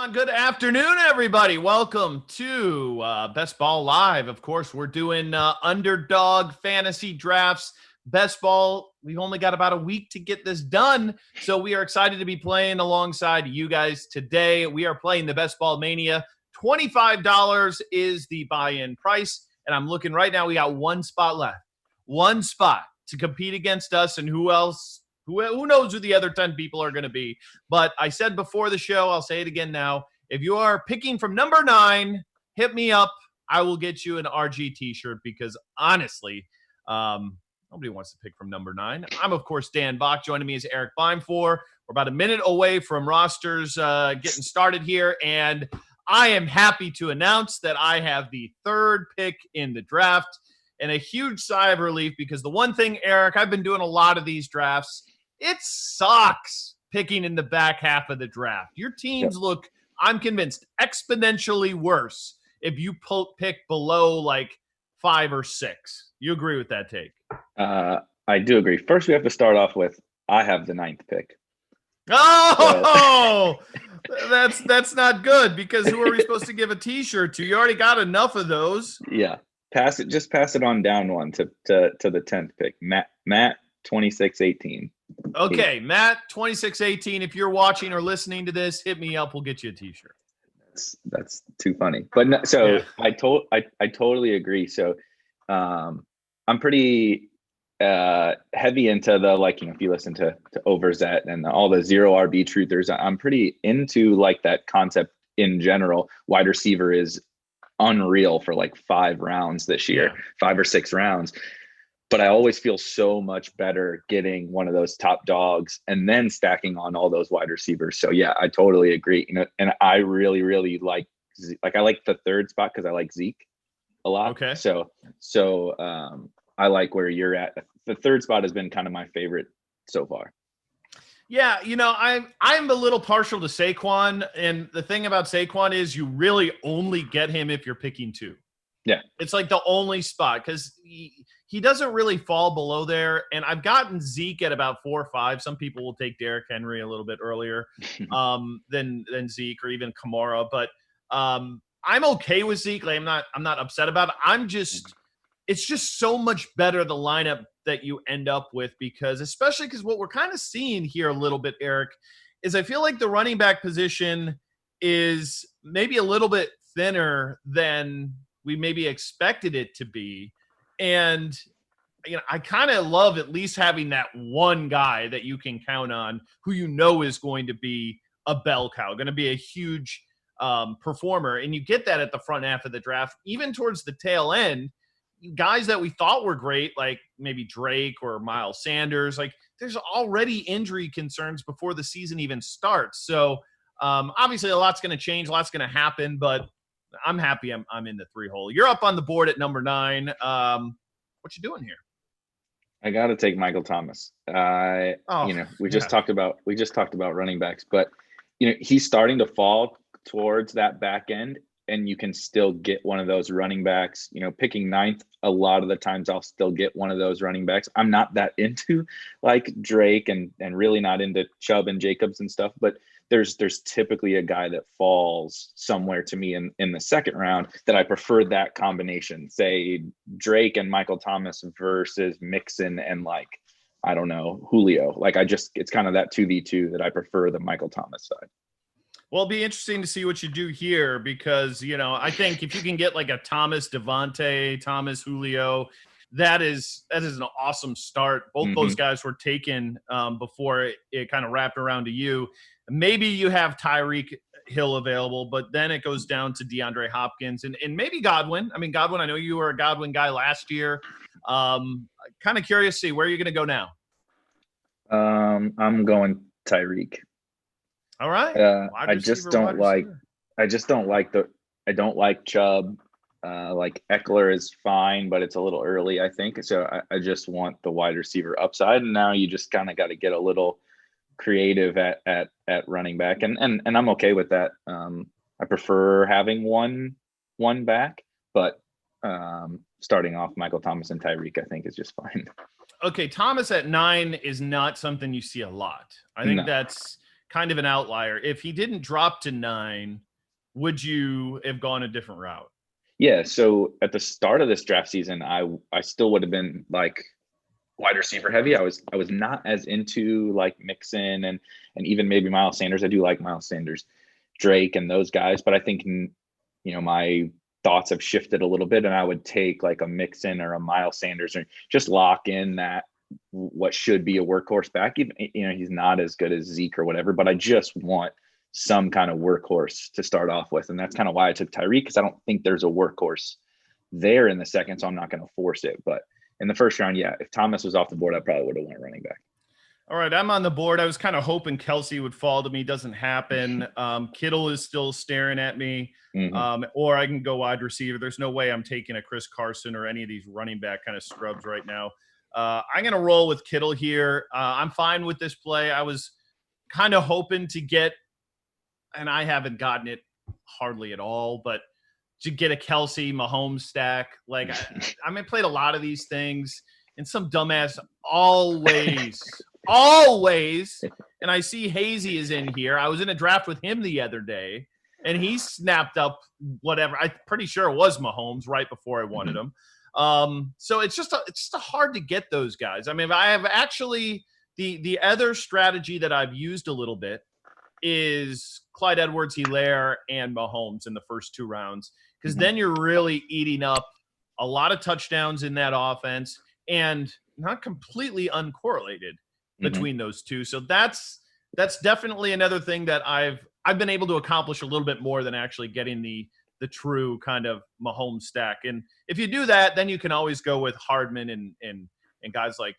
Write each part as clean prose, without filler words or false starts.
on? Good afternoon, everybody. Welcome to Best Ball Live. Of course, we're doing Underdog fantasy drafts. Best Ball, we've only got about a week to get this done, so we are excited to be playing alongside you guys today. We are playing the Best Ball Mania. $25 is the buy-in price, and I'm looking right now. We got one spot left. One spot to compete against us, and who else? Who knows who the other 10 people are going to be? But I said before the show, I'll say it again now. If you are picking from number 9, hit me up. I will get you an RG t-shirt because honestly, nobody wants to pick from number 9. I'm, of course, Dan Bach. Joining me is Eric Bimefor. We're about a minute away from rosters getting started here. And I am happy to announce that I have the 3rd pick in the draft. And a huge sigh of relief because the one thing, Eric, I've been doing a lot of these drafts. It sucks picking in the back half of the draft. Your teams look, I'm convinced, exponentially worse if you pick below like 5 or 6. You agree with that take? I do agree. First, we have to start off with I have the 9th pick. Oh, that's not good because who are we supposed to give a t-shirt to? You already got enough of those. Yeah. Pass it on down one to the 10th pick. Matt 2618. Okay, Matt 2618. If you're watching or listening to this, hit me up. We'll get you a t-shirt. That's too funny. But no, so yeah. I totally agree. So I'm pretty heavy into the, like, if you listen to Overzet and all the zero RB truthers, I'm pretty into like that concept in general. Wide receiver is unreal for like 5 rounds this year, 5 or 6 rounds. But I always feel so much better getting one of those top dogs and then stacking on all those wide receivers. So yeah, I totally agree. And I really, really like I like the 3rd spot because I like Zeke a lot. Okay. So I like where you're at. The 3rd spot has been kind of my favorite so far. Yeah, I'm a little partial to Saquon, and the thing about Saquon is you really only get him if you're picking 2. Yeah. It's like the only spot because he doesn't really fall below there. And I've gotten Zeke at about 4 or 5. Some people will take Derrick Henry a little bit earlier than Zeke or even Kamara. But I'm okay with Zeke. Like, I'm not upset about it. It's just so much better the lineup that you end up with especially because what we're kind of seeing here a little bit, Eric, is I feel like the running back position is maybe a little bit thinner than we maybe expected it to be. And, I kind of love at least having that one guy that you can count on who is going to be a bell cow, going to be a huge performer. And you get that at the front half of the draft, even towards the tail end. Guys that we thought were great, like maybe Drake or Miles Sanders, like there's already injury concerns before the season even starts. So obviously a lot's going to change, a lot's going to happen, but I'm happy I'm in the 3 hole. You're up on the board at number 9. What you doing here? I got to take Michael Thomas. We just talked about running backs, but he's starting to fall towards that back end. And you can still get one of those running backs, picking 9th. A lot of the times I'll still get one of those running backs. I'm not that into like Drake and really not into Chubb and Jacobs and stuff, but there's typically a guy that falls somewhere to me in the 2nd round that I prefer that combination, say Drake and Michael Thomas versus Mixon and like, I don't know, Julio. Like it's kind of that 2v2 that I prefer the Michael Thomas side. Well, it'll be interesting to see what you do here because, I think if you can get like a Thomas, Devontae, Thomas, Julio, that is an awesome start. Both those guys were taken before it kind of wrapped around to you. Maybe you have Tyreek Hill available, but then it goes down to DeAndre Hopkins and maybe Godwin. I mean, Godwin, I know you were a Godwin guy last year. Kind of curious to see where you're going to go now. I'm going Tyreek. All right. I don't like Chubb. Like Eckler is fine, but it's a little early, I think. So I just want the wide receiver upside. And now you just kind of got to get a little creative at running back. And I'm okay with that. I prefer having one back, but starting off Michael Thomas and Tyreek, I think is just fine. Okay. Thomas at 9 is not something you see a lot. I think that's kind of an outlier. If he didn't drop to 9, would you have gone a different route? Yeah. So at the start of this draft season, I still would have been like wide receiver heavy. I was not as into like Mixon and even maybe Miles Sanders. I do like Miles Sanders, Drake, and those guys, but I think my thoughts have shifted a little bit, and I would take like a Mixon or a Miles Sanders, or just lock in that what should be a workhorse back. Even he's not as good as Zeke or whatever, but I just want some kind of workhorse to start off with, and that's kind of why I took Tyreek, because I don't think there's a workhorse there in the second, so I'm not going to force it. But in the first round, yeah, if Thomas was off the board, I probably would have went running back. All right, I'm on the board. I was kind of hoping Kelsey would fall to me. Doesn't happen. Kittle is still staring at me. Or I can go wide receiver. There's no way I'm taking a Chris Carson or any of these running back kind of scrubs right now. I'm going to roll with Kittle here. I'm fine with this play. I was kind of hoping to get, and I haven't gotten it hardly at all, but to get a Kelsey Mahomes stack. Like I played a lot of these things, and some dumbass always, and I see Hazy is in here. I was in a draft with him the other day, and he snapped up whatever. I'm pretty sure it was Mahomes right before I wanted him. So it's just hard to get those guys. I mean, I have actually the other strategy that I've used a little bit is Clyde Edwards-Helaire and Mahomes in the first 2 rounds, because then you're really eating up a lot of touchdowns in that offense and not completely uncorrelated between those two. So that's definitely another thing that I've been able to accomplish a little bit more than actually getting the true kind of Mahomes stack. And if you do that, then you can always go with Hardman and guys like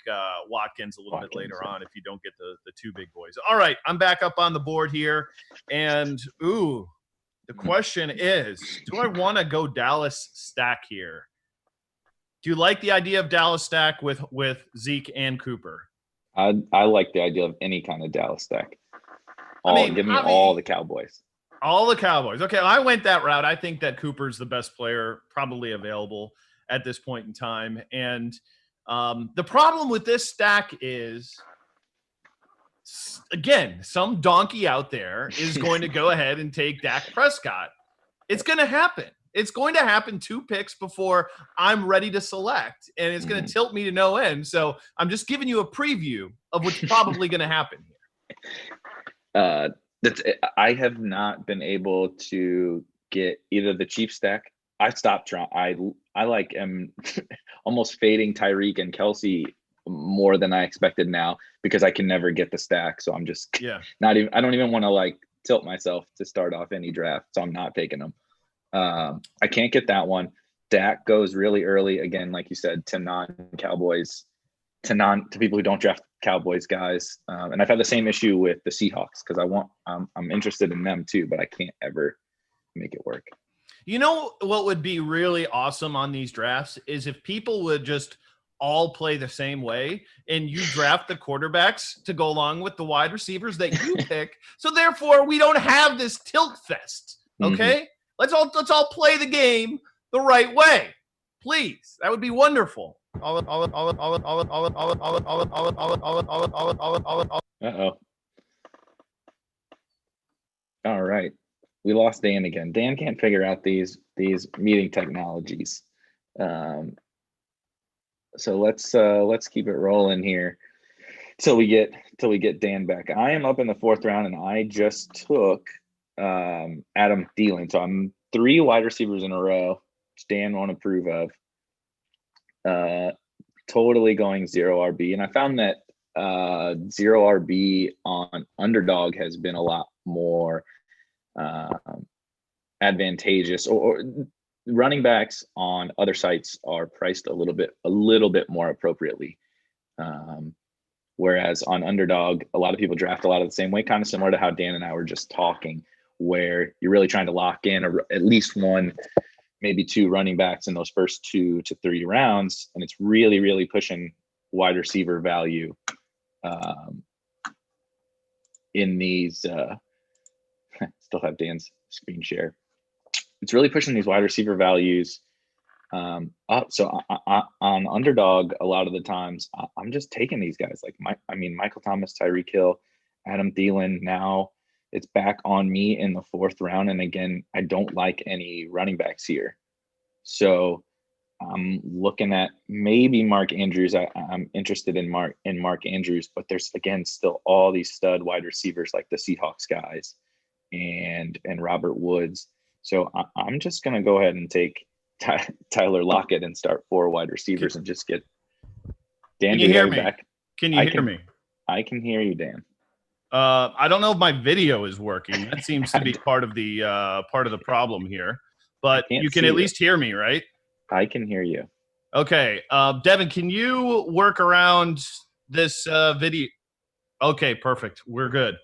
Watkins a little bit later on if you don't get the 2 big boys. All right, I'm back up on the board here. And, the question is, do I want to go Dallas stack here? Do you like the idea of Dallas stack with Zeke and Cooper? I like the idea of any kind of Dallas stack. Give me all the Cowboys. All the Cowboys. Okay, I went that route. I think that Cooper's the best player probably available at this point in time. And the problem with this stack is, again, some donkey out there is going to go ahead and take Dak Prescott. It's going to happen. It's going to happen 2 picks before I'm ready to select, and it's going to tilt me to no end. So I'm just giving you a preview of what's probably going to happen here. I have not been able to get either the Chiefs stack. I stopped trying. I like am almost fading Tyreek and Kelsey more than I expected now, because I can never get the stack. So I'm just not even. I don't even want to like tilt myself to start off any draft. So I'm not taking them. I can't get that one. Dak goes really early again, like you said, to non-Cowboys, to people who don't draft Cowboys guys. And I've had the same issue with the Seahawks, because I'm interested in them too, but I can't ever make it work. You know what would be really awesome on these drafts is if people would just all play the same way, and you draft the quarterbacks to go along with the wide receivers that you pick. So therefore, we don't have this tilt fest. Okay, let's all play the game the right way, please. That would be wonderful. Uh-oh. All right. We lost Dan again. Dan can't figure out these meeting technologies. So let's keep it rolling here till we get Dan back. I am up in the 4th round, and I just took Adam Thielen. So I'm 3 wide receivers in a row, which Dan won't approve of. Totally going 0 RB, and I found that 0 RB on Underdog has been a lot more advantageous, or running backs on other sites are priced a little bit more appropriately. Whereas on Underdog, a lot of people draft a lot of the same way, kind of similar to how Dan and I were just talking, where you're really trying to lock in at least 1, maybe 2 running backs in those first 2 to 3 rounds. And it's really, really pushing wide receiver value in these, still have Dan's screen share. It's really pushing these wide receiver values up. So on Underdog, a lot of the times I'm just taking these guys like Michael Thomas, Tyreek Hill. Adam Thielen. Now it's back on me in the 4th round. And again, I don't like any running backs here. So I'm looking at maybe Mark Andrews. I'm interested in Mark Andrews, but there's again still all these stud wide receivers like the Seahawks guys and Robert Woods. So I'm just gonna go ahead and take Tyler Lockett and start 4 wide receivers and just get Dan. Can you hear me? Back. Can you hear me? I can hear you, Dan. I don't know if my video is working. That seems to be part of the problem here. But you can at least hear me, right? I can hear you. Okay. Devin, can you work around this video? Okay, perfect. We're good.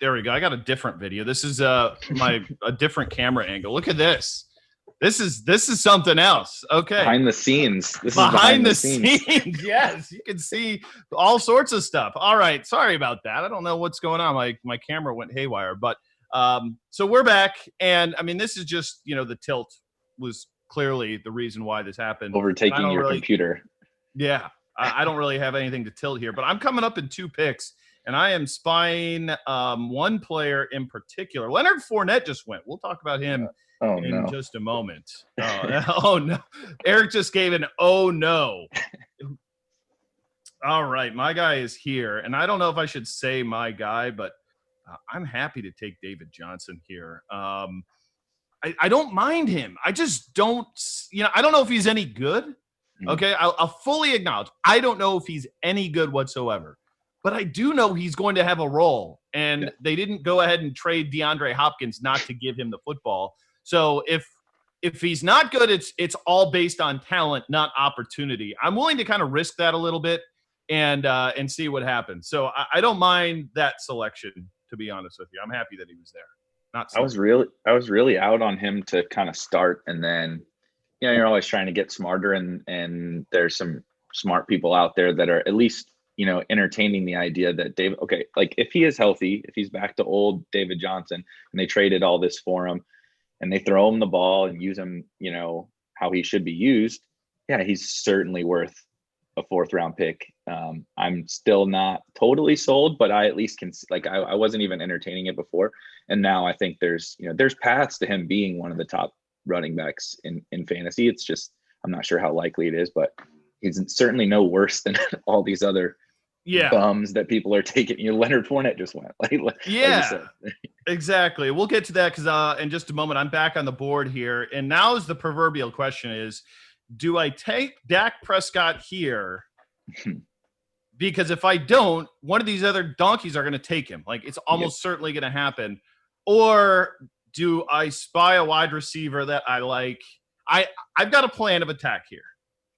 There we go. I got a different video. This is a different camera angle. Look at this. This is something else. Okay. Behind the scenes. This is behind the scenes. Yes. You can see all sorts of stuff. All right. Sorry about that. I don't know what's going on. My camera went haywire, but so we're back. And I mean, this is just, the tilt was clearly the reason why this happened. Overtaking your computer. Yeah. I don't really have anything to tilt here, but I'm coming up in 2 picks. And I am spying one player in particular. Leonard Fournette just went. We'll talk about him in just a moment. Oh, no. Eric just gave an oh, no. All right. My guy is here. And I don't know if I should say my guy, but I'm happy to take David Johnson here. I don't mind him. I just don't – I don't know if he's any good. Okay? I'll fully acknowledge. I don't know if he's any good whatsoever. But I do know he's going to have a role, and they didn't go ahead and trade DeAndre Hopkins not to give him the football. So if he's not good, it's all based on talent, not opportunity. I'm willing to kind of risk that a little bit and see what happens. So I don't mind that selection, to be honest with you. I'm happy that he was there. I was really out on him to kind of start, and then you're always trying to get smarter, and there's some smart people out there that are at least entertaining the idea that David, okay, like if he is healthy, if he's back to old David Johnson and they traded all this for him and they throw him the ball and use him, how he should be used. Yeah, he's certainly worth a 4th round pick. I'm still not totally sold, but I at least can I wasn't even entertaining it before. And now I think there's paths to him being one of the top running backs in fantasy. It's just, I'm not sure how likely it is, but he's certainly no worse than all these other bums that people are taking. Leonard Fournette just went. Exactly. We'll get to that because in just a moment, I'm back on the board here. And now is the proverbial question is, do I take Dak Prescott here? Because if I don't, one of these other donkeys are going to take him. Like it's almost certainly going to happen. Or do I spy a wide receiver that I like? I've got a plan of attack here.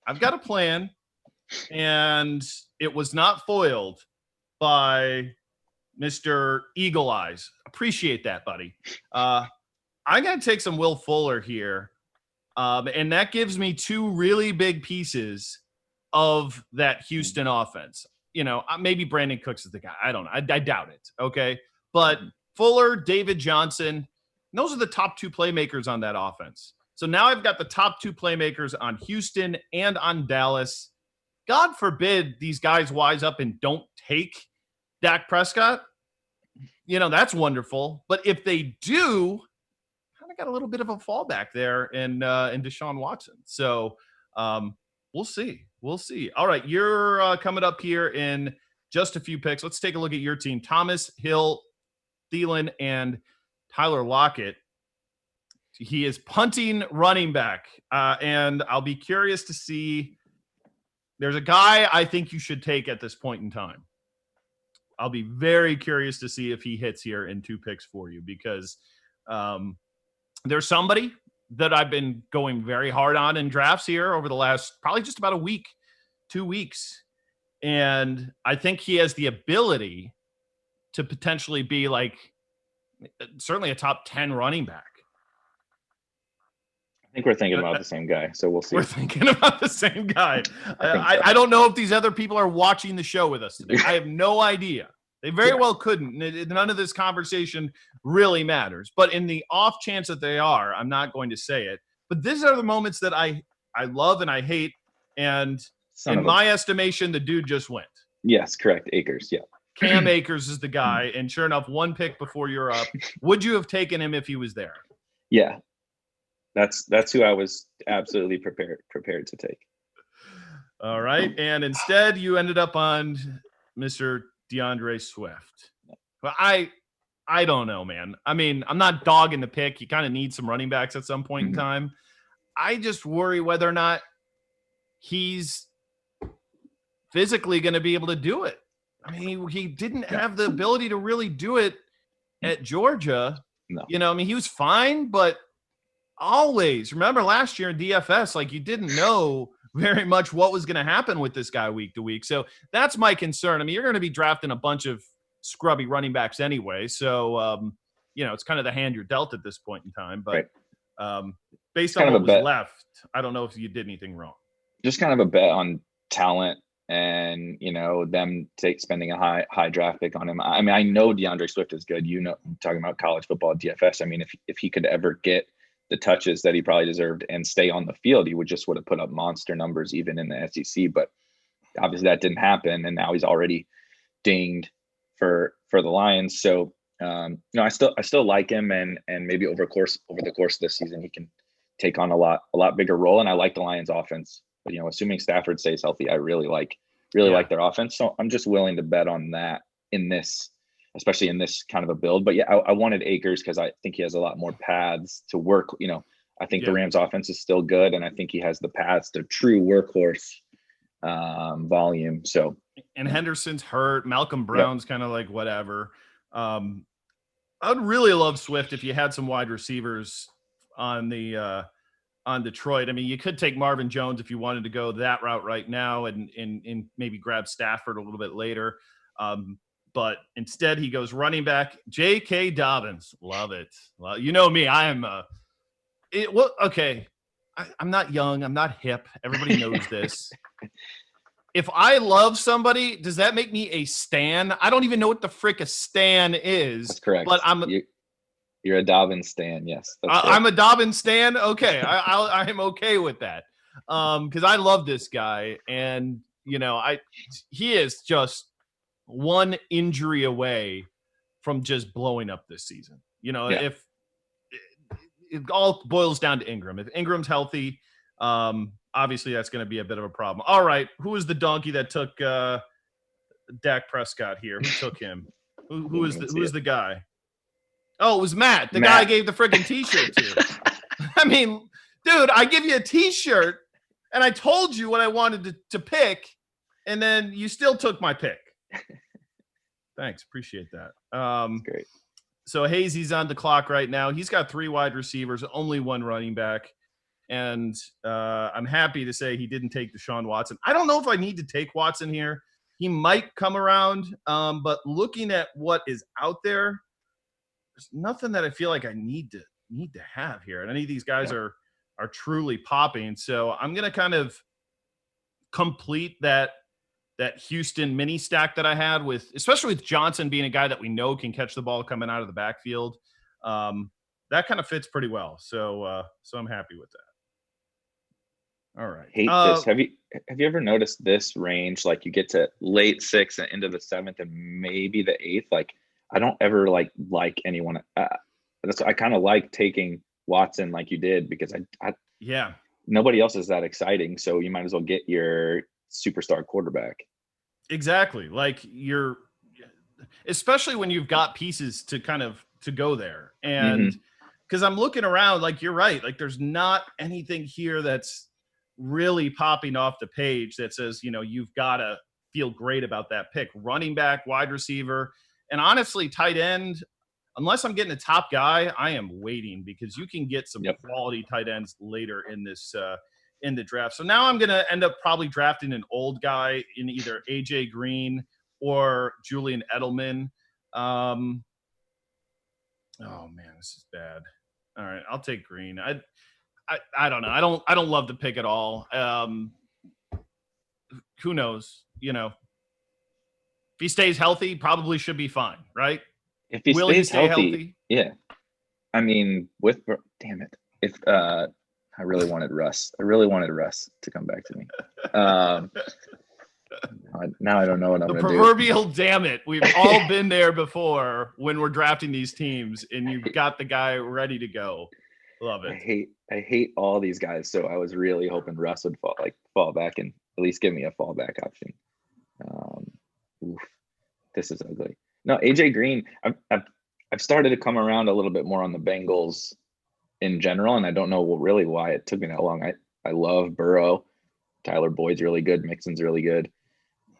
I've got a plan, and it was not foiled by Mr. Eagle Eyes. Appreciate that, buddy. I'm going to take some Will Fuller here, and that gives me 2 really big pieces of that Houston offense. Maybe Brandon Cooks is the guy. I don't know. I doubt it, okay? But Fuller, David Johnson, those are the top 2 playmakers on that offense. So now I've got the top 2 playmakers on Houston and on Dallas. God forbid these guys wise up and don't take Dak Prescott. That's wonderful. But if they do, kind of got a little bit of a fallback there in Deshaun Watson. So we'll see. We'll see. All right, you're coming up here in just a few picks. Let's take a look at your team. Thomas, Hill, Thielen, and Tyler Lockett. He is punting running back, and I'll be curious to see. There's a guy I think you should take at this point in time. I'll be very curious to see if he hits here in 2 picks for you because there's somebody that I've been going very hard on in drafts here over the last probably just about a week, 2 weeks. And I think he has the ability to potentially be certainly a top 10 running back. I think we're thinking about the same guy, so we'll see. We're thinking about the same guy. I don't know if these other people are watching the show with us today. I have no idea. They very well couldn't. None of this conversation really matters. But in the off chance that they are, I'm not going to say it. But these are the moments that I love and I hate. And in my estimation, the dude just went. Yes, correct. Akers, yeah. Cam Akers is the guy, and sure enough, one pick before you're up. Would you have taken him if he was there? Yeah, that's who I was absolutely prepared to take. All right, and instead you ended up on Mr. DeAndre Swift. But I don't know, man. I mean, I'm not dogging the pick. You kind of need some running backs at some point in time. I just worry whether or not he's physically going to be able to do it. I mean, he didn't have the ability to really do it at Georgia. No. You know, I mean, he was fine, but always remember last year in DFS, like you didn't know very much what was going to happen with this guy week to week. So that's my concern. I mean, you're going to be drafting a bunch of scrubby running backs anyway. So, you know, it's kind of the hand you're dealt at this point in time. But based on what was left, I don't know if you did anything wrong. Just kind of a bet on talent and, you know, them spending a high draft pick on him. I mean, I know DeAndre Swift is good. You know, I'm talking about college football DFS. I mean, if he could ever get the touches that he probably deserved and stay on the field, he would have put up monster numbers even in the SEC. But obviously that didn't happen, and now he's already dinged for the Lions. So I still like him, and maybe over the course of this season he can take on a lot bigger role. And I like the Lions offense, but you know, assuming Stafford stays healthy, I really like their offense. So I'm just willing to bet on that in this, especially in this kind of a build. But yeah, I wanted Akers because I think he has a lot more paths to work. You know, I think the Rams offense is still good, and I think he has the paths to true workhorse volume. So, and Henderson's hurt. Malcolm Brown's kind of like whatever. I would really love Swift if you had some wide receivers on Detroit. I mean, you could take Marvin Jones if you wanted to go that route right now, and maybe grab Stafford a little bit later. But instead, he goes running back, J.K. Dobbins. Love it. Well, you know me. I am okay. I'm not young. I'm not hip. Everybody knows this. If I love somebody, does that make me a stan? I don't even know what the frick a stan is. That's correct. But you're a Dobbins stan. Yes. I'm a Dobbins stan. Okay. I'm okay with that. Because I love this guy. And, you know, he is just one injury away from just blowing up this season. You know, if it all boils down to Ingram. If Ingram's healthy, obviously that's going to be a bit of a problem. All right, who is the donkey that took Dak Prescott here? Who took him? Who is the guy? Oh, it was Matt. The guy I gave the friggin' T-shirt to. I mean, dude, I give you a T-shirt, and I told you what I wanted to pick, and then you still took my pick. Thanks. Appreciate that. That's great. So Hazy's on the clock right now. He's got 3 wide receivers, only 1 running back. And I'm happy to say he didn't take Deshaun Watson. I don't know if I need to take Watson here. He might come around. But looking at what is out there, there's nothing that I feel like I need to have here. And any of these guys are truly popping. So I'm going to kind of complete that Houston mini stack that I had especially with Johnson being a guy that we know can catch the ball coming out of the backfield. That kind of fits pretty well. So I'm happy with that. All right. Hate this. Have you ever noticed this range? Like you get to late 6th and into the 7th and maybe the 8th. Like I don't ever like anyone. I kind of like taking Watson like you did because nobody else is that exciting. So you might as well get your superstar quarterback. Exactly. Like especially when you've got pieces to kind of to go there. And because I'm looking around, like you're right. Like there's not anything here that's really popping off the page that says, you know, you've got to feel great about that pick. Running back, wide receiver, and honestly, tight end, unless I'm getting a top guy, I am waiting because you can get some quality tight ends later in this in the draft. So now I'm going to end up probably drafting an old guy in either AJ Green or Julian Edelman. Oh man, this is bad. All right, I'll take Green. I don't know. I don't love the pick at all. Who knows? You know, if he stays healthy, probably should be fine, right? If he stays healthy, yeah. I mean, damn it. If I really wanted Russ to come back to me. Now I don't know what I'm the going to do. Proverbial damn it. We've all been there before when we're drafting these teams, and you've got the guy ready to go. Love it. I hate all these guys. So I was really hoping Russ would fall back and at least give me a fallback option. Oof, this is ugly. No, AJ Green. I've started to come around a little bit more on the Bengals in general, and I don't know really why it took me that long. I love Burrow. Tyler Boyd's really good. Mixon's really good.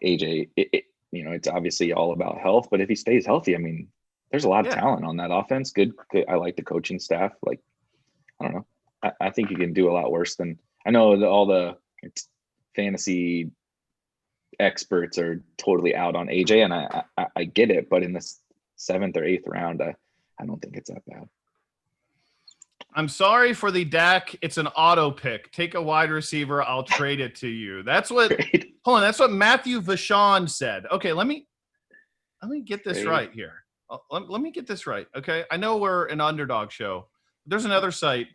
AJ, it's obviously all about health, but if he stays healthy, I mean, there's a lot of talent on that offense. Good. I like the coaching staff. Like, I don't know. I think you can do a lot worse than I know all the fantasy experts are totally out on AJ, and I get it, but in the 7th or 8th round, I don't think it's that bad. I'm sorry for the Dak. It's an auto pick. Take a wide receiver. I'll trade it to you. That's what. Hold on. That's what Matthew Vachon said. Okay, let me get this right here. Let me get this right. Okay, I know we're an underdog show. There's another site.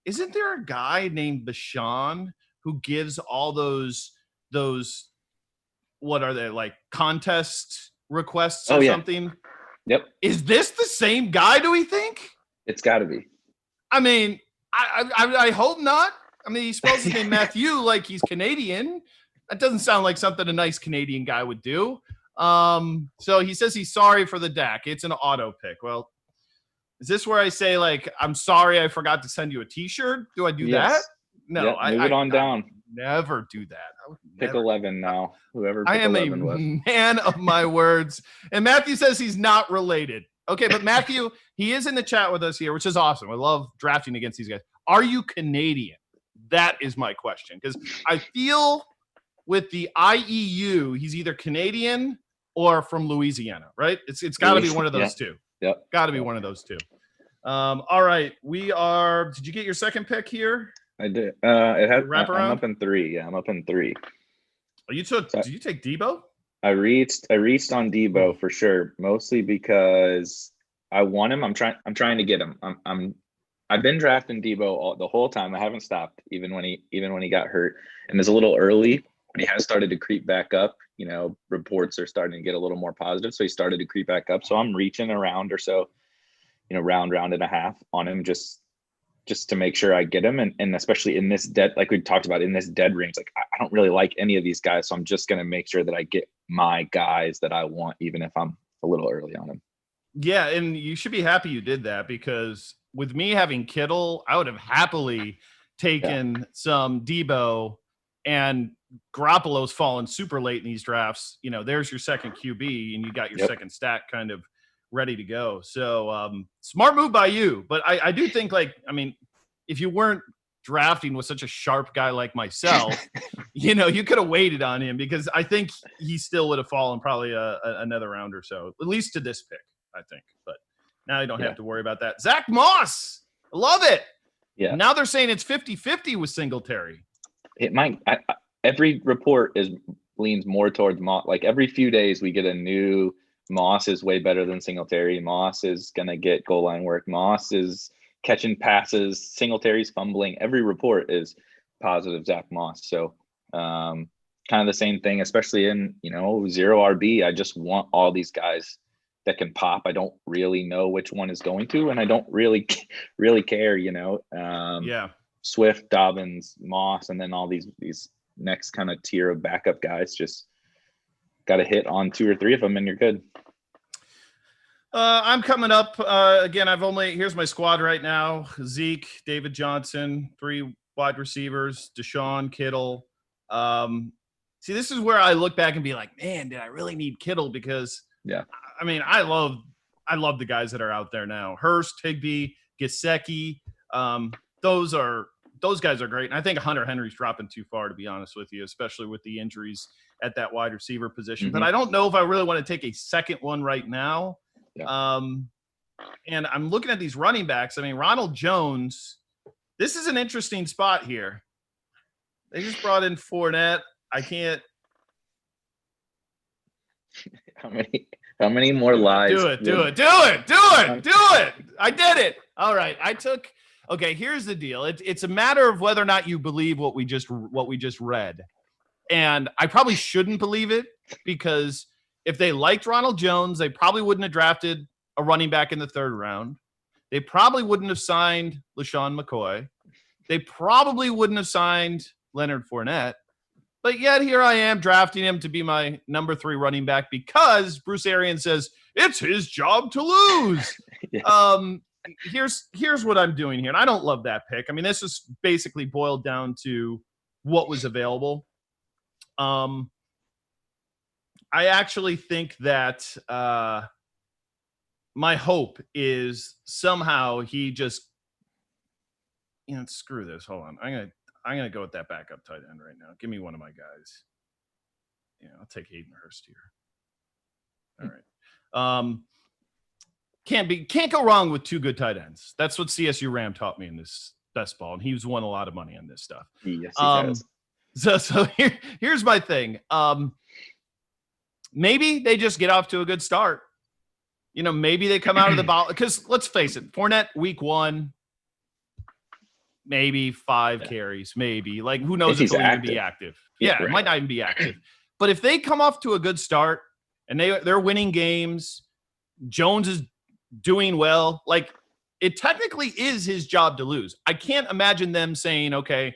Isn't there a guy named Vachon who gives all those what are they, like, contest requests or something? Yep. Is this the same guy? Do we think? It's got to be. I mean, I hope not. I mean, he spells his name Matthew like he's Canadian. That doesn't sound like something a nice Canadian guy would do. So he says he's sorry for the Dak. It's an auto pick. Well, is this where I say, like, I'm sorry I forgot to send you a T-shirt? Do I do that? No, move it on down. Never do that. Pick 11 now. Whoever pick I am 11 a was. man of my words. And Matthew says he's not related. Okay, but Matthew, he is in the chat with us here, which is awesome. I love drafting against these guys. Are you Canadian? That is my question. Because I feel with the IEU, he's either Canadian or from Louisiana, right? It's got to be one of those two. Yep. Got to be one of those two. All right. Did you get your second pick here? I did. I'm up in 3. Yeah, I'm up in 3. Oh, did you take Debo? I reached on Debo for sure, mostly because I want him. I'm trying to get him. I've been drafting Debo the whole time. I haven't stopped, even when he got hurt. And it's a little early, but he has started to creep back up. Reports are starting to get a little more positive, so he started to creep back up. So I'm reaching a round or so, round and a half on him just to make sure I get him. And especially in this dead, like we talked about, in this dead range, like I don't really like any of these guys. So I'm just going to make sure that I get my guys that I want, even if I'm a little early on them. Yeah. And you should be happy you did that, because with me having Kittle, I would have happily taken some Debo, and Garoppolo's fallen super late in these drafts. There's your second QB, and you got your second stack kind of ready to go. So smart move by you. But I do think, if you weren't drafting with such a sharp guy like myself, you could have waited on him, because I think he still would have fallen probably another round or so, at least to this pick, I think. But now you don't have to worry about that. Zach Moss, I love it. Yeah. Now they're saying it's 50-50 with Singletary. It might. Every report leans more towards Moss. Like every few days we get a new Moss is way better than Singletary. Moss is going to get goal line work. Moss is catching passes. Singletary's fumbling. Every report is positive Zach Moss. So kind of the same thing, especially in, 0 RB. I just want all these guys that can pop. I don't really know which one is going to, and I don't really care, Swift, Dobbins, Moss, and then all these next kind of tier of backup guys. Just got to hit on 2 or 3 of them and you're good. I'm coming up again. Here's my squad right now: Zeke, David Johnson, 3 wide receivers, Deshaun, Kittle. See, this is where I look back and be like, man, did I really need Kittle? Because I love the guys that are out there now: Hurst, Higbee, Gesicki. Those guys are great. And I think Hunter Henry's dropping too far, to be honest with you, especially with the injuries at that wide receiver position. But I don't know if I really want to take a second one right now. Yeah. And I'm looking at these running backs. Ronald Jones, this is an interesting spot here. They just brought in Fournette. I can't. How many more lies? Do it. I did it. All right. Okay, here's the deal. It's a matter of whether or not you believe what we just read. And I probably shouldn't believe it, because if they liked Ronald Jones, they probably wouldn't have drafted a running back in the 3rd round. They probably wouldn't have signed LaShawn McCoy. They probably wouldn't have signed Leonard Fournette. But yet here I am drafting him to be my number 3 running back because Bruce Arians says it's his job to lose. Yeah. Here's what I'm doing here. And I don't love that pick. I mean, this is basically boiled down to what was available. I actually think that my hope is somehow he just, screw this. Hold on. I'm gonna go with that backup tight end right now. Give me one of my guys. Yeah, I'll take Hayden Hurst here. All right. Can't go wrong with 2 good tight ends. That's what CSU Ram taught me in this best ball, and he's won a lot of money on this stuff. Yes, he has. So here's my thing. Maybe they just get off to a good start. Maybe they come out of the ball, because let's face it, Fournette week 1, maybe 5 carries, maybe. Like, who knows if he'll even be active. Yeah, right. It might not even be active. But if they come off to a good start and they're winning games, Jones is doing well, like, it technically is his job to lose. I can't imagine them saying, okay,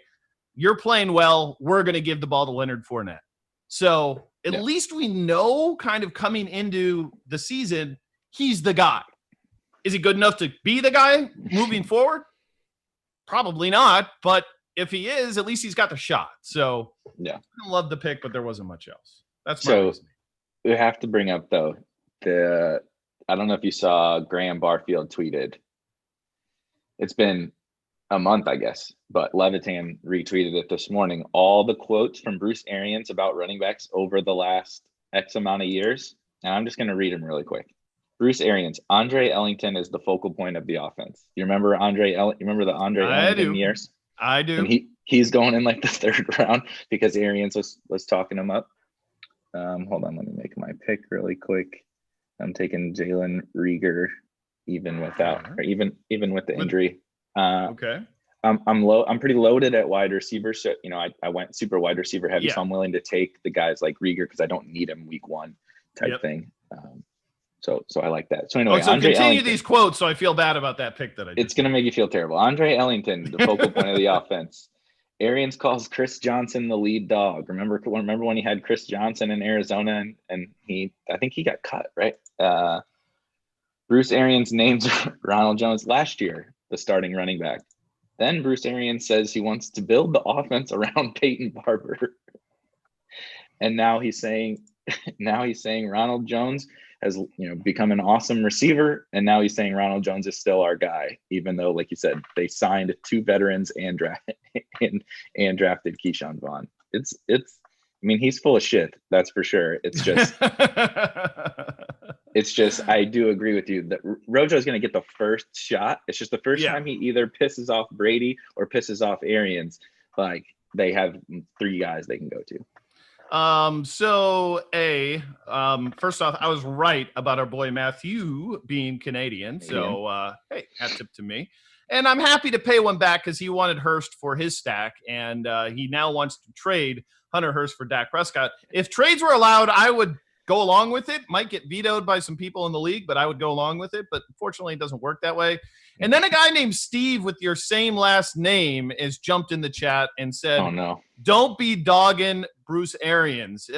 you're playing well, we're going to give the ball to Leonard Fournette. So at least we know, kind of coming into the season, he's the guy. Is he good enough to be the guy moving forward? Probably not, but if he is, at least he's got the shot. So I don't love the pick, but there wasn't much else. That's my reasoning. We have to bring up, though, I don't know if you saw Graham Barfield tweeted. It's been a month, I guess, but Levitan retweeted it this morning. All the quotes from Bruce Arians about running backs over the last X amount of years. And I'm just going to read them really quick. Bruce Arians, Andre Ellington is the focal point of the offense. You remember the Andre Ellington years? I do. And he's going in like the 3rd round because Arians was talking him up. Hold on, let me make my pick really quick. I'm taking Jalen Reagor, even with the injury. Okay. I'm pretty loaded at wide receiver. So, I went super wide receiver heavy. So I'm willing to take the guys like Reagor because I don't need him week 1 type thing. So I like that. So anyway, so continue Ellington, these quotes. So I feel bad about that pick that I did. It's going to make you feel terrible. Andre Ellington, the focal point of the offense. Arians calls Chris Johnson the lead dog. Remember when he had Chris Johnson in Arizona and I think he got cut, right? Bruce Arians names Ronald Jones last year the starting running back. Then Bruce Arians says he wants to build the offense around Peyton Barber. And now he's saying Ronald Jones has become an awesome receiver, and now he's saying Ronald Jones is still our guy, even though, like you said, they signed 2 veterans and drafted Keyshawn Vaughn. I mean, he's full of shit, that's for sure. It's just I do agree with you that Rojo is going to get the first shot. It's just the first time he either pisses off Brady or pisses off Arians. Like, they have 3 guys they can go to. First off, I was right about our boy Matthew being Canadian. So, hey, hat tip to me. And I'm happy to pay one back because he wanted Hurst for his stack, and he now wants to trade Hunter Hurst for Dak Prescott. If trades were allowed, I would go along with it. Might get vetoed by some people in the league, but I would go along with it. But unfortunately, it doesn't work that way. And then a guy named Steve with your same last name has jumped in the chat and said, "Oh no, don't be dogging Bruce Arians."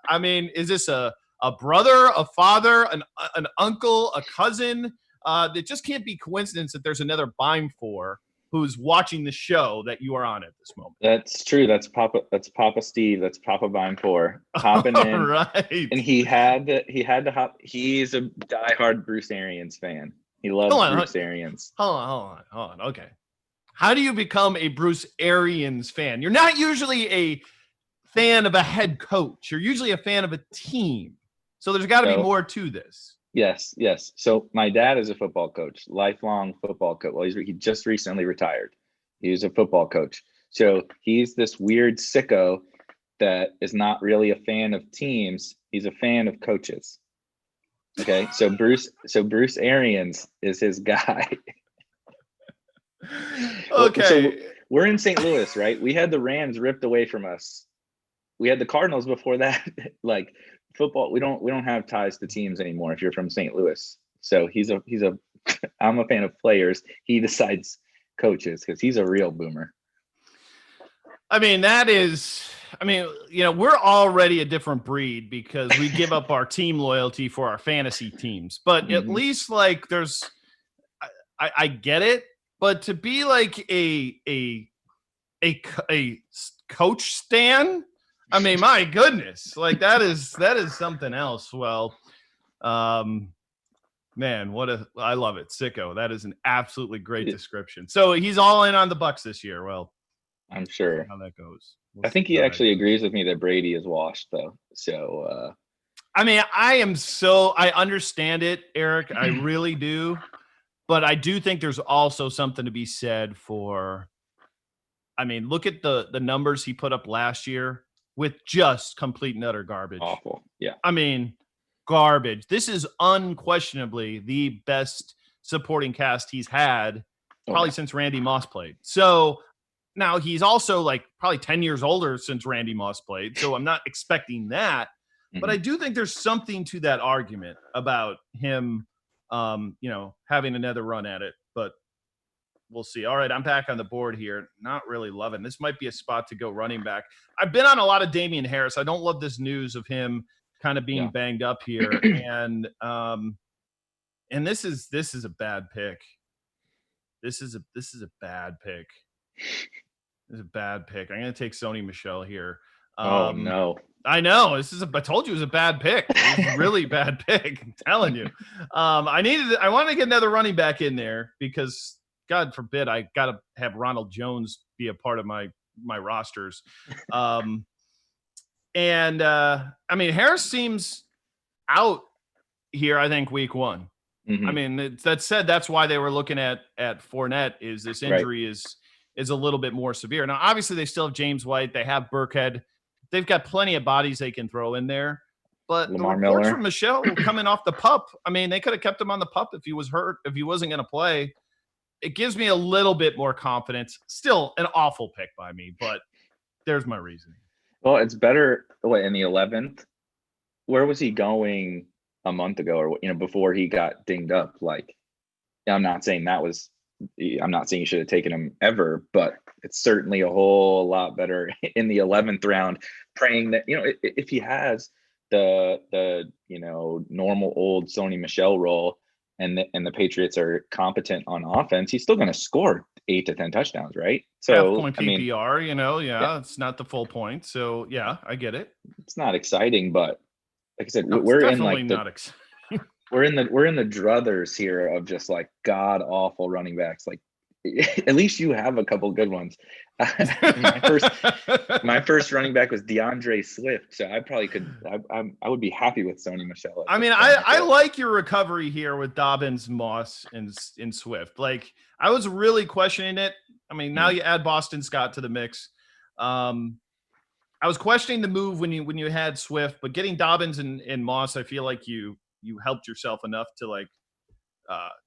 I mean, is this a brother, a father, an uncle, a cousin? It just can't be coincidence that there's another Bime for who's watching the show that you are on at this moment. That's true. That's Papa Steve. That's Papa Bime for hopping in. Right. And he had to hop. He's a diehard Bruce Arians fan. He loves Bruce Arians. Hold on. Okay. How do you become a Bruce Arians fan? You're not usually a fan of a head coach. You're usually a fan of a team. So there's got to be more to this. Yes. So my dad is a football coach, lifelong football coach. Well, he just recently retired. He was a football coach. So he's this weird sicko that is not really a fan of teams. He's a fan of coaches. Okay. So Bruce Arians is his guy. Okay. So we're in St. Louis, right? We had the Rams ripped away from us we had the Cardinals before that. Like football, we don't have ties to teams anymore if you're from St. Louis. So he's a I'm a fan of players. He decides coaches because he's a real boomer. I mean, we're already a different breed because we give up our team loyalty for our fantasy teams. But at least like I get it. But to be like a coach stan, I mean, my goodness, like that is something else. Well, man, I love it. Sicko. That is an absolutely great description. So he's all in on the Bucs this year. Well, I'm sure how that goes. I think he actually agrees with me that Brady is washed though. So, I mean, I understand it, Eric. I really do. But I do think there's also something to be said for, I mean, look at the numbers he put up last year with just complete and utter garbage. Awful. Yeah. I mean, garbage. This is unquestionably the best supporting cast he's had probably since Randy Moss played. So now he's also like probably 10 years older since Randy Moss played. So I'm not expecting that. But I do think there's something to that argument about him, having another run at it. But we'll see. All right, I'm back on the board here. Not really loving. This might be a spot to go running back. I've been on a lot of Damian Harris. I don't love this news of him kind of being banged up here. And this is a bad pick. This is a bad pick. This is a bad pick. I'm going to take Sony Michel here. Oh no. I know. I told you it was a bad pick. It was a really bad pick. I'm telling you. I wanted to get another running back in there because God forbid I got to have Ronald Jones be a part of my rosters. I mean, Harris seems out here, I think, week one. I mean, that said, that's why they were looking at Fournette is this injury is a little bit more severe. Now, obviously, they still have James White. They have Burkhead. They've got plenty of bodies they can throw in there. But Lamar the reports Miller. from Michel coming off the pup, I mean, they could have kept him on the pup if he was hurt, if he wasn't going to play. It gives me a little bit more confidence. Still an awful pick by me, but there's my reasoning. Well, it's better in the 11th. Where was he going a month ago or, before he got dinged up? Like, I'm not saying you should have taken him ever, but it's certainly a whole lot better in the 11th round, praying that, if he has the normal old Sony Michel role and the Patriots are competent on offense, he's still going to score 8 to 10 touchdowns, right? So half point PPR, it's not the full point. So yeah, I get it. It's not exciting, but like I said, we're in like not exciting. We're in the druthers here of just like god awful running backs. Like at least you have a couple good ones. my first running back was DeAndre Swift, so I probably could. I would be happy with Sony Michel. I mean, I like your recovery here with Dobbins, Moss, and Swift. Like I was really questioning it. I mean, now you add Boston Scott to the mix. I was questioning the move when you had Swift, but getting Dobbins and Moss, I feel like you helped yourself enough to like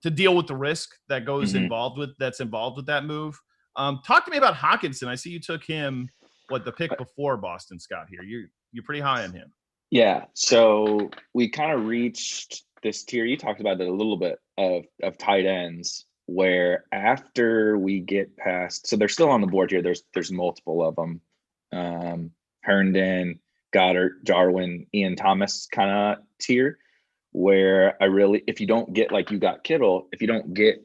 to deal with the risk that goes involved with that move. Talk to me about Hockenson. I see you took him the pick before Boston Scott here. You're pretty high on him. Yeah. So we kind of reached this tier. You talked about it a little bit of tight ends where after we get past, so they're still on the board here. There's multiple of them. Herndon, Goddard, Jarwin, Ian Thomas kind of tier where if you don't get, like you got Kittle, if you don't get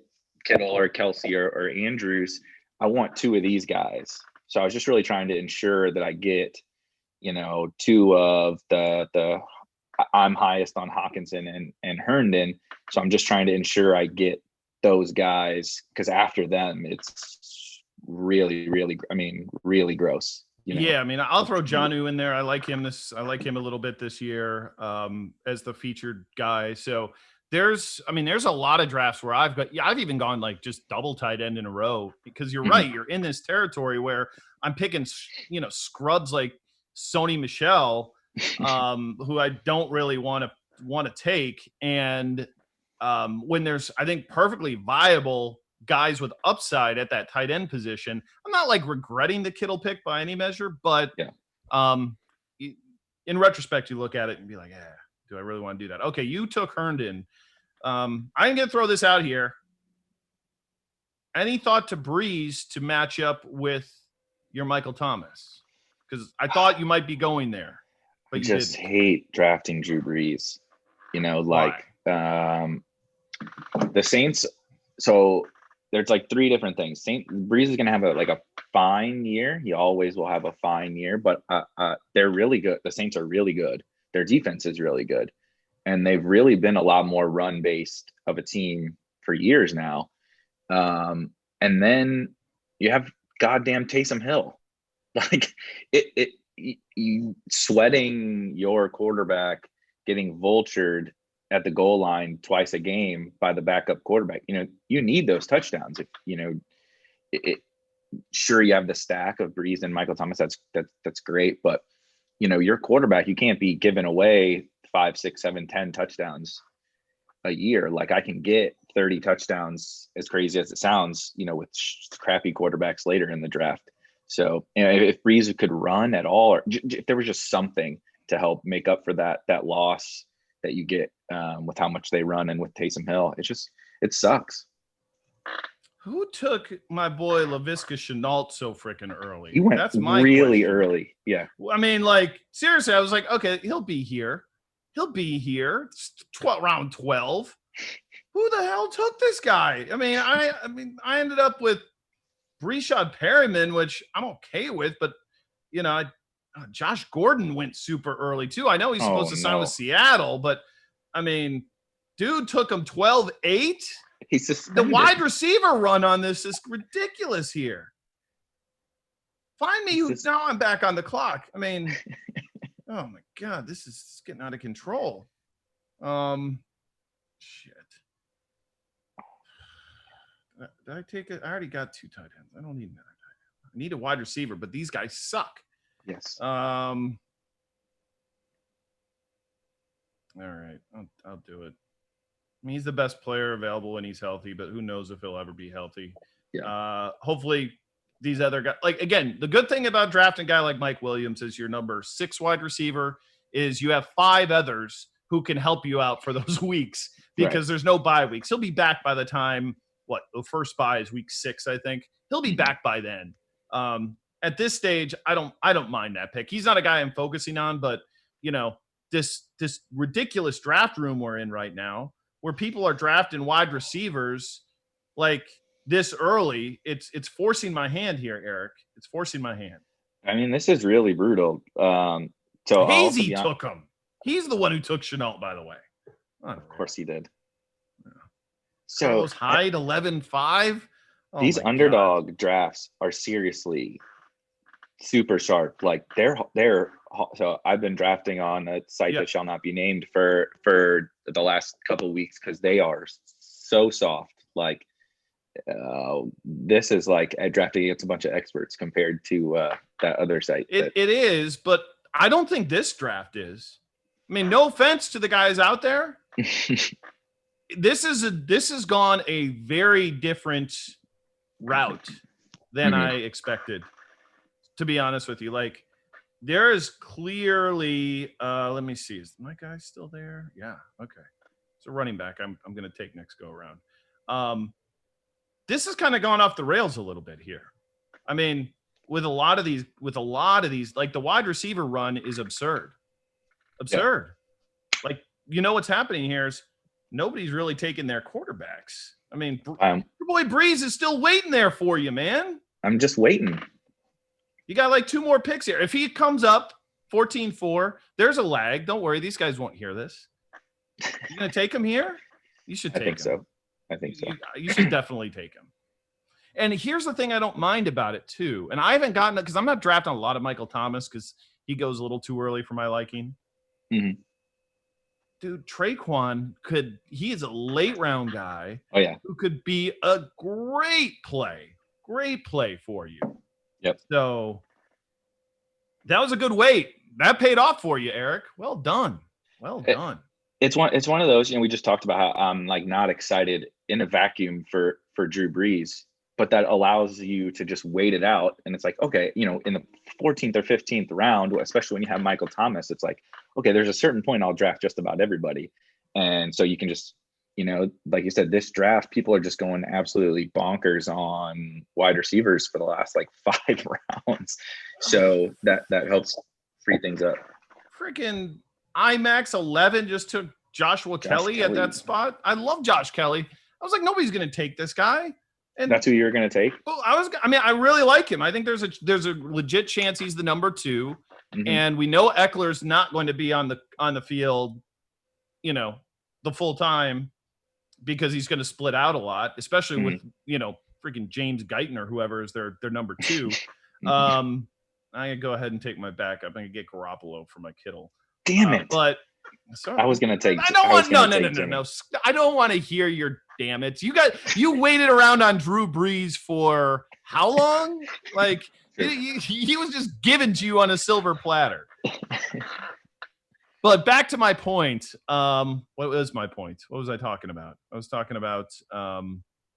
Kittle or Kelsey or Andrews, I want 2 of these guys. So I was just really trying to ensure that I get, 2 of the I'm highest on Hockenson and Herndon. So I'm just trying to ensure I get those guys because after them, it's really, really, really gross. Yeah, I mean, I'll throw Jonnu in there. I like him a little bit this year as the featured guy. So there's a lot of drafts where I've even gone like just double tight end in a row because you're right. You're in this territory where I'm picking, scrubs like Sony Michel, who I don't really want to take. And when there's, I think, perfectly viable guys with upside at that tight end position, I'm not like regretting the Kittle pick by any measure, but in retrospect, you look at it and be like, yeah, do I really want to do that? Okay, you took Herndon. I'm going to throw this out here. Any thought to Breeze to match up with your Michael Thomas? Because I thought you might be going there, but I just hate drafting Drew Brees. Like the Saints. So there's like three different things. Breeze is going to have a fine year. He always will have a fine year, but they're really good. The Saints are really good. Their defense is really good. And they've really been a lot more run-based of a team for years now. And then you have goddamn Taysom Hill. Like you sweating your quarterback, getting vultured at the goal line twice a game by the backup quarterback. You need those touchdowns. If sure, you have the stack of Breeze and Michael Thomas. That's great, but your quarterback, you can't be giving away 5, 6, 7, 10 touchdowns a year. Like I can get 30 touchdowns, as crazy as it sounds, with crappy quarterbacks later in the draft. So if Breeze could run at all, or if there was just something to help make up for that loss that you get with how much they run and with Taysom Hill, it sucks. Who took my boy Laviska Shenault so freaking early? He went That's my really question. Early. Yeah. I mean, like, seriously, I was like, okay, he'll be here. It's round 12. Who the hell took this guy? I mean, I ended up with Breshad Perriman, which I'm okay with, but Josh Gordon went super early too. I know he's supposed to sign with Seattle, but I mean, dude took him 12-8. He's suspended. The wide receiver run on this is ridiculous here. Find me now I'm back on the clock. I mean, oh my God, this is getting out of control. Shit. Did I take it? I already got 2 tight ends. I don't need another tight end. I need a wide receiver, but these guys suck. Yes. All right. I'll do it. I mean, he's the best player available when he's healthy, but who knows if he'll ever be healthy. Yeah. Hopefully these other guys, like, again, the good thing about drafting a guy like Mike Williams is your number 6 wide receiver is you have 5 others who can help you out for those weeks because there's no bye weeks. He'll be back by the time, the first bye is week 6, I think. He'll be back by then. At this stage, I don't mind that pick. He's not a guy I'm focusing on, but this ridiculous draft room we're in right now, where people are drafting wide receivers like this early, it's forcing my hand here, Eric. It's forcing my hand. I mean, this is really brutal. So Hazy took him. He's the one who took Shenault, by the way. Of course he did. Yeah. So Carlos Hyde 11-5. These underdog drafts are seriously super sharp. Like they're so I've been drafting on a site that shall not be named for the last couple of weeks because they are so soft. Like this is like drafting against a bunch of experts compared to that other site. It is, but I don't think this draft is. I mean, no offense to the guys out there. This has gone a very different route than I expected, to be honest with you. Like there is clearly let me see, is my guy still there? Yeah, okay. So running back I'm going to take next go around. This has kind of gone off the rails a little bit here. I mean, with a lot of these, like the wide receiver run is absurd. Yeah. Like, what's happening here is nobody's really taking their quarterbacks. I mean, your boy Breeze is still waiting there for you, man. I'm just waiting. You got like 2 more picks here. If he comes up 14-4, there's a lag. Don't worry. These guys won't hear this. You going to take him here? You should take him. I think so. You should definitely take him. And here's the thing I don't mind about it, too. And I haven't gotten it because I'm not drafting a lot of Michael Thomas because he goes a little too early for my liking. Mm-hmm. Dude, Traquan he is a late round guy. Oh, yeah. Who could be a great play for you. Yep. So that was a good wait. That paid off for you, Eric. Well done. It's one of those, we just talked about how I'm like not excited in a vacuum for Drew Brees, but that allows you to just wait it out. And it's like, okay, you know, in the 14th or 15th round, especially when you have Michael Thomas, it's like, okay, there's a certain point I'll draft just about everybody. And so you can just, you know, like you said, this draft, people are just going absolutely bonkers on wide receivers for the last like 5 rounds. So that helps free things up. Freaking IMAX 11 just took Joshua Kelly at that spot. I love Josh Kelly. I was like, nobody's going to take this guy. And that's who you're going to take? Well, I really like him. I think there's a legit chance he's the number 2. Mm-hmm. And we know Eckler's not going to be on the field, you know, the full time because he's going to split out a lot, especially with, you know, freaking James Guyton or whoever is their number 2. I'm going to go ahead and take my backup. I'm going to get Garoppolo for my Kittle. Damn it. But sorry. I was going to take. I don't want. No. I don't want to hear your damn it. You waited around on Drew Brees for how long? Like he was just given to you on a silver platter. But back to my point. What was my point? What was I talking about? I was talking about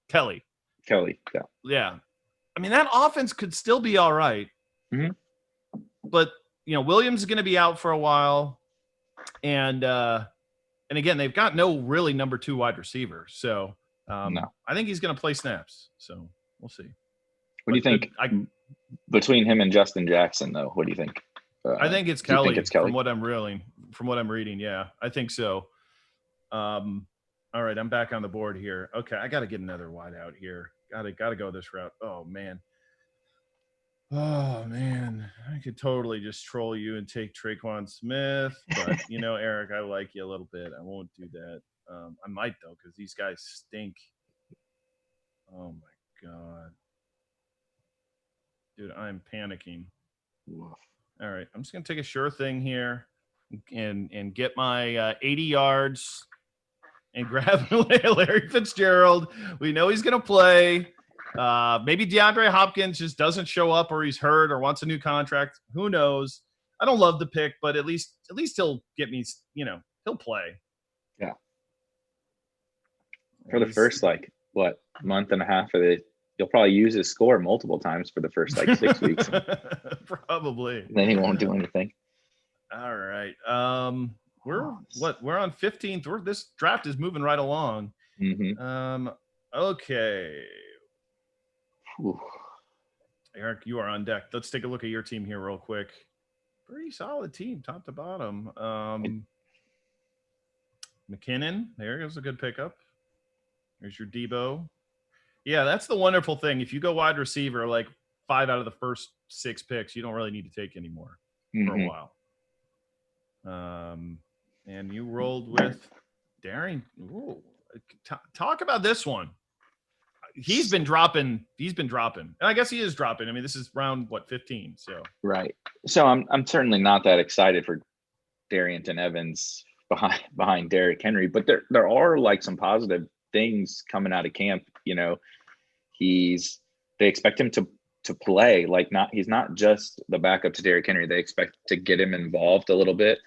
Kelly. Yeah. Yeah. I mean, that offense could still be all right. Mm-hmm. But, you know, Williams is going to be out for a while. And again, they've got no really number 2 wide receiver. So no. I think he's going to play snaps. So we'll see. What do you think between him and Justin Jackson, though? What do you think? I think it's Kelly, from what I'm reading. Yeah, I think so. All right, I'm back on the board here. Okay, I got to get another wide out here. Got to go this route. Oh man, I could totally just troll you and take Traquan Smith, but you know, Eric, I like you a little bit. I won't do that. I might though, because these guys stink. Oh my god, dude, I'm panicking. Oof. All right, I'm just gonna take a sure thing here and get my 80 yards and grab Larry Fitzgerald. We know he's gonna play. Maybe DeAndre Hopkins just doesn't show up, or he's hurt, or wants a new contract. Who knows? I don't love the pick, but at least he'll get me. You know, he'll play. Yeah. For the first month and a half of it, you'll probably use his score multiple times for the first 6 weeks. Probably. Then he won't do anything. All right. We're on 15th. This draft is moving right along. Mm-hmm. Okay. Ooh. Eric, you are on deck. Let's take a look at your team here real quick. Pretty solid team, top to bottom. McKinnon, there goes a good pickup. There's your Debo. Yeah, that's the wonderful thing. If you go wide receiver, like 5 out of the first 6 picks, you don't really need to take anymore for a while. And you rolled with Daring. Ooh, talk about this one. He's been dropping. And I guess he is dropping. I mean, this is round 15. So right. So I'm certainly not that excited for Darrynton Evans behind Derrick Henry, but there are like some positive things coming out of camp. You know, they expect him to play. He's not just the backup to Derrick Henry. They expect to get him involved a little bit.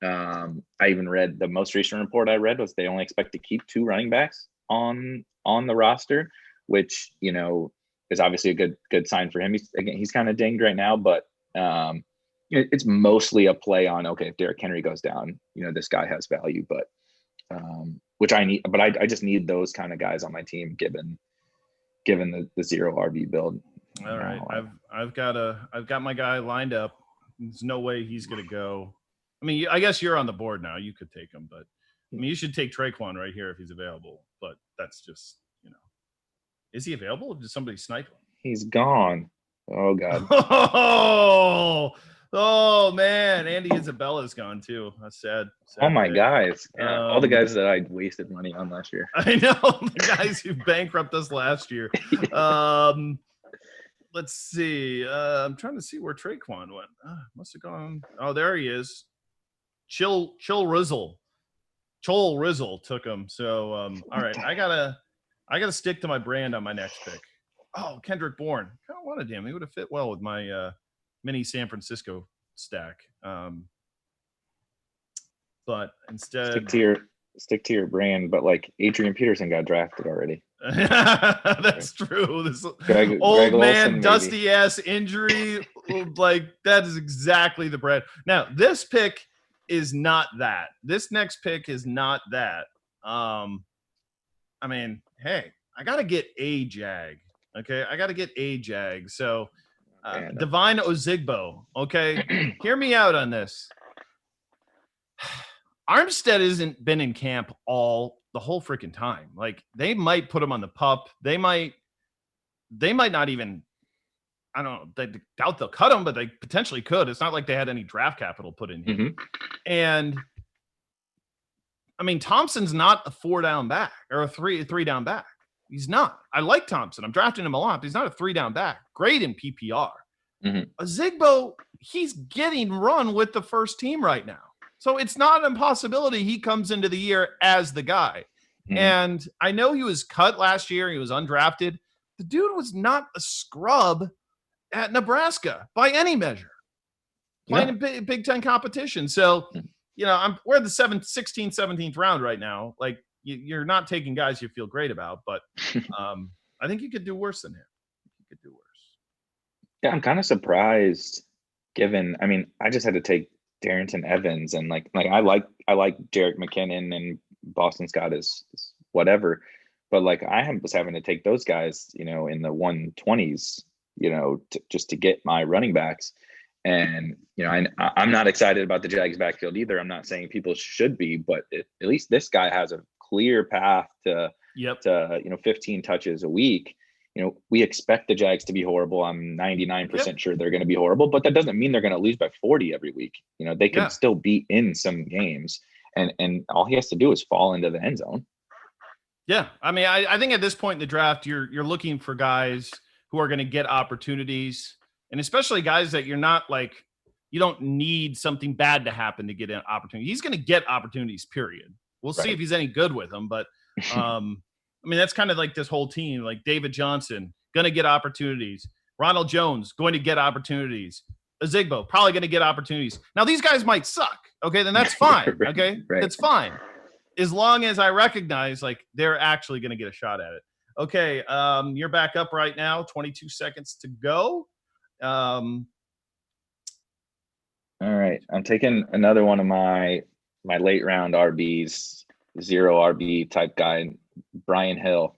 I even read the most recent report I read was they only expect to keep 2 running backs on the roster, which, you know, is obviously a good sign for him. He's kind of dinged right now, but it's mostly a play on, okay, if Derrick Henry goes down, you know, this guy has value, but which I need, but I just need those kind of guys on my team given the 0 RB build. All right. I've got my guy lined up. There's no way he's going to go. I mean, I guess you're on the board now. You could take him, but I mean, you should take Traquan right here if he's available, but that's just, you know, is he available? Or did somebody snipe him? He's gone. Oh God. Oh man. Andy Isabella's gone too. That's sad. Oh my guys. All the guys that I wasted money on last year. I know, the guys who bankrupted us last year. Let's see. I'm trying to see where Traquan went. Must have gone. Oh, there he is. Chill Rizzle. Chol Rizzle took him. So all right, I gotta stick to my brand on my next pick. Oh, Kendrick Bourne. I kind of wanted him. He would have fit well with my mini San Francisco stack. But instead, stick to your brand. But like Adrian Peterson got drafted already. That's true. This Greg old man, Olsen, dusty ass injury, like that is exactly the bread. Now, this pick is not that. This next pick is not that. I mean, hey, I gotta get a Jag. Okay, I gotta get a Jag. So, Divine Ozigbo. Okay, hear me out on this. Armstead hasn't been in camp the whole freaking time. Like they might put him on the pup. They might not even. I don't know. They doubt they'll cut him, but they potentially could. It's not like they had any draft capital put in him. Mm-hmm. And I mean, Thompson's not a 4-down back or a three-down back. He's not. I like Thompson. I'm drafting him a lot, but he's not a 3-down back. Great in PPR. Mm-hmm. Ozigbo, he's getting run with the first team right now. So it's not an impossibility he comes into the year as the guy. Mm-hmm. And I know he was cut last year. He was undrafted. The dude was not a scrub at Nebraska by any measure, playing in Big Ten competition. So, you know, we're at the 16th, 17th round right now. Like, you're not taking guys you feel great about, but I think you could do worse than him. You could do worse. Yeah, I'm kind of surprised given, I mean, I just had to take Darrington Evans and like I like Jerick McKinnon and Boston Scott is whatever, but like was having to take those guys, you know, in the 120s, you know, just to get my running backs. And, you know, I'm not excited about the Jags backfield either. I'm not saying people should be, but at least this guy has a clear path to, you know, 15 touches a week. You know, we expect the Jags to be horrible. I'm 99% sure they're going to be horrible, but that doesn't mean they're going to lose by 40 every week. You know, they can still be in some games, and all he has to do is fall into the end zone. Yeah, I mean, I think at this point in the draft, you're looking for guys who are going to get opportunities, and especially guys that you're not like, you don't need something bad to happen to get an opportunity. He's going to get opportunities, period. We'll see if he's any good with them, but I mean, that's kind of like this whole team, like David Johnson, going to get opportunities. Ronald Jones, going to get opportunities. Ozigbo, probably going to get opportunities. Now, these guys might suck. Okay, then that's fine. Okay, that's fine. As long as I recognize, like, they're actually going to get a shot at it. Okay, you're back up right now. 22 seconds to go. All right, I'm taking another one of my late round RBs, 0 RB type guy, Brian Hill.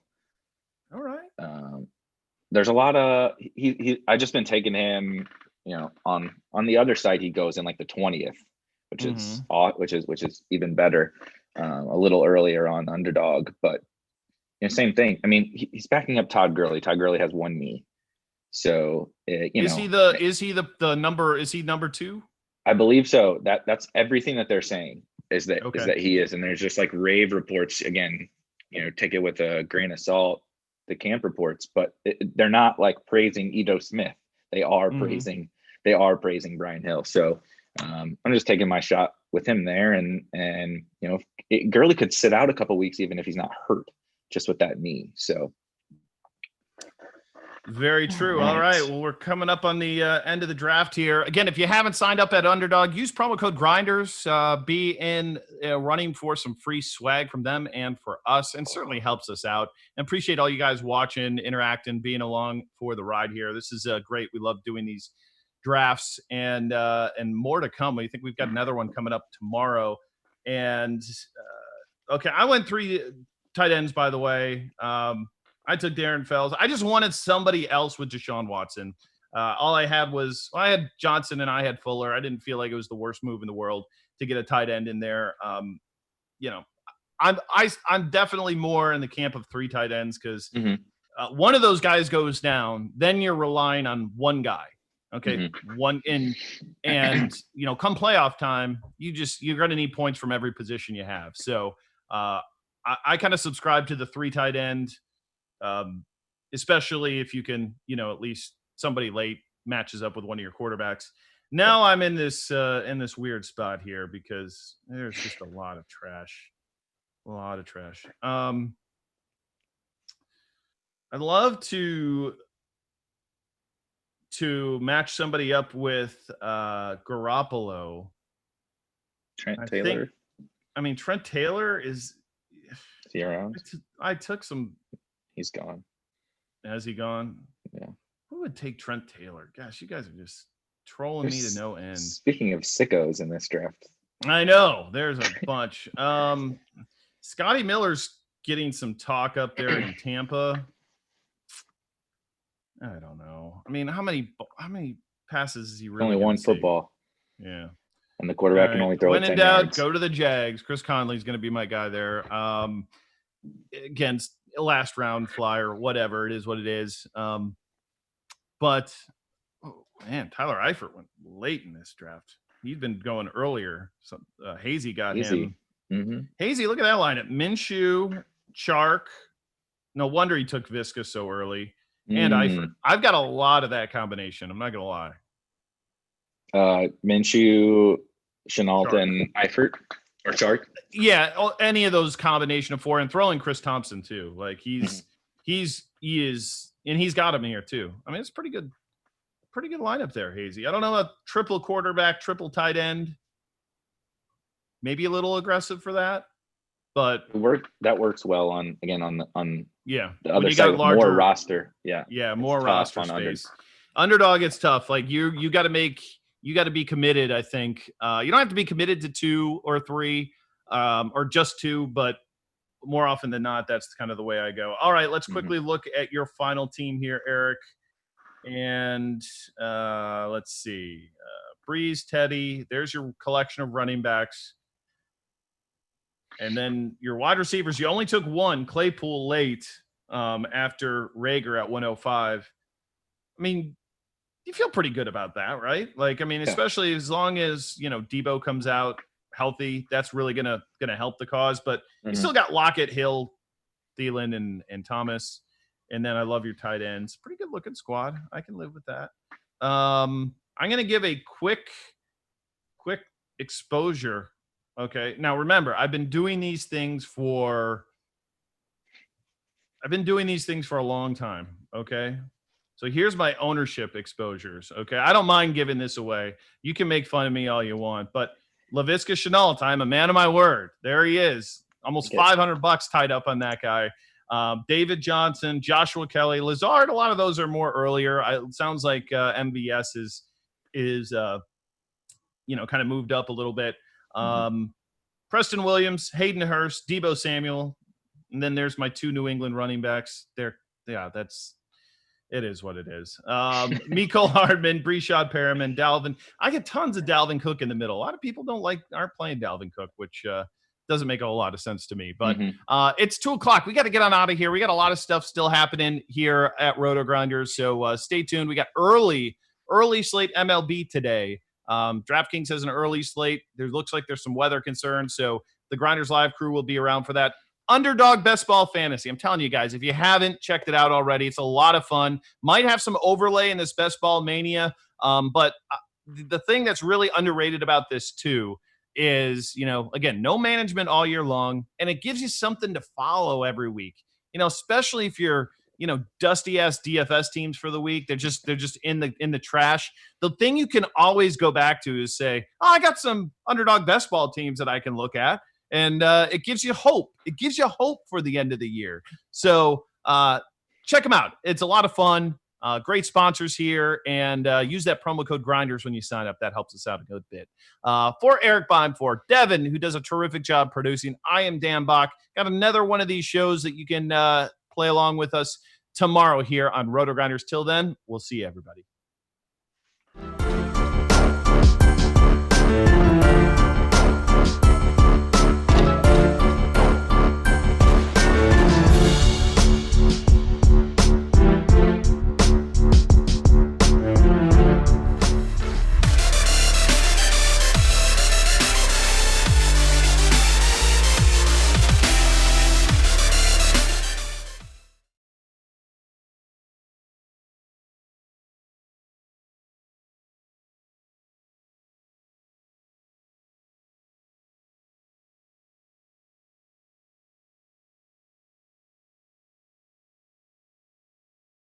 All right. There's a lot of I just been taking him, you know, on the other side he goes in like the 20th, which is even better. A little earlier on Underdog, but you know, same thing. I mean, he's backing up Todd Gurley. Todd Gurley has one knee, so is he the number? Is he number 2? I believe so. That's everything that they're saying is that he is, and there's just like rave reports again. You know, take it with a grain of salt, the camp reports, but they're not like praising Ito Smith. They are praising Brian Hill. So I'm just taking my shot with him there, and you know, Gurley could sit out a couple weeks even if he's not hurt, just with that knee. So. Very true. All right. Well, we're coming up on the end of the draft here. Again, if you haven't signed up at Underdog, use promo code Grinders. Be in running for some free swag from them and for us, and certainly helps us out. And appreciate all you guys watching, interacting, being along for the ride here. This is great. We love doing these drafts and more to come. I think we've got another one coming up tomorrow. And okay, I went 3 tight ends, by the way. I took Darren Fells. I just wanted somebody else with Deshaun Watson. All I had I had Johnson and I had Fuller. I didn't feel like it was the worst move in the world to get a tight end in there. You know, I'm definitely more in the camp of 3 tight ends because one of those guys goes down, then you're relying on one guy. Okay, one in, and you know, come playoff time, you're going to need points from every position you have. So I kind of subscribe to the 3 tight end. Especially if you can, you know, at least somebody late matches up with one of your quarterbacks. Now I'm in this weird spot here because there's just a lot of trash. I'd love to match somebody up with Garoppolo. Trent Taylor. Trent Taylor is he around? I took some. He's gone. Has he gone? Yeah. Who would take Trent Taylor? Gosh, you guys are just trolling me to no end. Speaking of sickos in this draft. I know. There's a bunch. Scotty Miller's getting some talk up there in Tampa. I don't know. I mean, how many passes is he really? Only one football. Yeah. And the quarterback can only throw it 10 yards. Go to the Jags. Chris Conley's going to be my guy there. Against a last round flyer, whatever it is, what it is. But man, Tyler Eifert went late in this draft. He's been going earlier. So Hazy got him. Mm-hmm. Hazy, look at that lineup: Minshew, Chark. No wonder he took Visca so early. And Eifert. I've got a lot of that combination. I'm not gonna lie. Minshew, Chenault, and Eifert or Chark. Yeah, any of those combination of four, and throwing Chris Thompson too. Like he is, and he's got him here too. I mean, it's pretty good lineup there, Hazy. I don't know, a triple quarterback, triple tight end. Maybe a little aggressive for that, but that works well on the other side, more roster. Yeah, more roster space. Underdog, it's tough. Like you got to be committed. I think you don't have to be committed to 2 or 3 or just 2, but more often than not, that's kind of the way I go. All right, let's quickly look at your final team here, Eric. And let's see. Breeze, Teddy, there's your collection of running backs. And then your wide receivers, you only took one, Claypool, late after Rager at 105. I mean, you feel pretty good about that, right? Like, I mean, especially as long as, Debo comes out healthy, that's really gonna help the cause. But you still got Lockett, Hill, Thielen, and Thomas. And then I love your tight ends. Pretty good looking squad. I can live with that. I'm going to give a quick exposure. Okay. Now remember, I've been doing these things for a long time. Okay. So here's my ownership exposures. Okay. I don't mind giving this away. You can make fun of me all you want, but Laviska Shenault, I'm a man of my word. There he is. Almost $500 tied up on that guy. David Johnson, Joshua Kelly, Lazard. A lot of those are more earlier. It sounds like MVS is kind of moved up a little bit. Preston Williams, Hayden Hurst, Deebo Samuel, and then there's my 2 New England running backs. It is what it is. Mecole Hardman, Breshad Perriman, Dalvin. I get tons of Dalvin Cook in the middle. A lot of people aren't playing Dalvin Cook, which doesn't make a whole lot of sense to me. But it's 2:00. We got to get on out of here. We got a lot of stuff still happening here at RotoGrinders, so stay tuned. We got early slate MLB today. DraftKings has an early slate. There looks like there's some weather concerns, so the Grinders Live crew will be around for that. Underdog Best Ball Fantasy. I'm telling you guys, if you haven't checked it out already, it's a lot of fun. Might have some overlay in this Best Ball Mania, but the thing that's really underrated about this too is, again, no management all year long, and it gives you something to follow every week. Especially if you're dusty ass DFS teams for the week. They're just in the trash. The thing you can always go back to is say, I got some Underdog Best Ball teams that I can look at. And it gives you hope. It gives you hope for the end of the year. So check them out. It's a lot of fun. Great sponsors here. And use that promo code Grinders when you sign up. That helps us out a good bit. For Eric Bime, for Devin, who does a terrific job producing, I am Dan Bach. Got another one of these shows that you can play along with us tomorrow here on RotoGrinders. Till then, we'll see you, everybody.